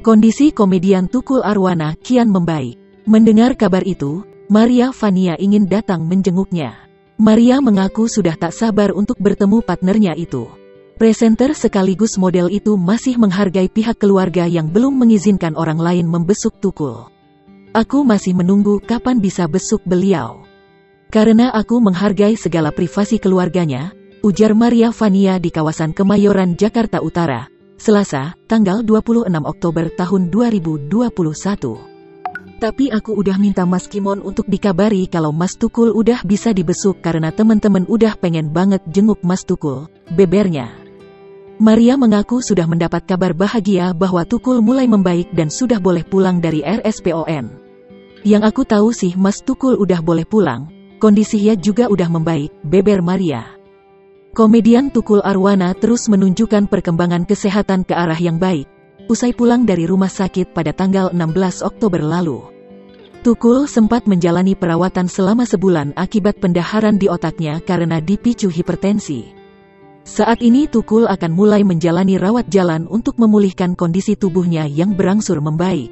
Kondisi komedian Tukul Arwana kian membaik. Mendengar kabar itu, Maria Vania ingin datang menjenguknya. Maria mengaku sudah tak sabar untuk bertemu partnernya itu. Presenter sekaligus model itu masih menghargai pihak keluarga yang belum mengizinkan orang lain membesuk Tukul. Aku masih menunggu kapan bisa besuk beliau. Karena aku menghargai segala privasi keluarganya, ujar Maria Vania di kawasan Kemayoran, Jakarta Utara, Selasa, tanggal 26 Oktober tahun 2021. Tapi aku udah minta Mas Kimon untuk dikabari kalau Mas Tukul udah bisa dibesuk karena temen-temen udah pengen banget jenguk Mas Tukul, bebernya. Maria mengaku sudah mendapat kabar bahagia bahwa Tukul mulai membaik dan sudah boleh pulang dari RSPON. Yang aku tahu sih Mas Tukul udah boleh pulang, kondisinya juga udah membaik, beber Maria. Komedian Tukul Arwana terus menunjukkan perkembangan kesehatan ke arah yang baik, usai pulang dari rumah sakit pada tanggal 16 Oktober lalu. Tukul sempat menjalani perawatan selama sebulan akibat pendaharan di otaknya karena dipicu hipertensi. Saat ini Tukul akan mulai menjalani rawat jalan untuk memulihkan kondisi tubuhnya yang berangsur membaik.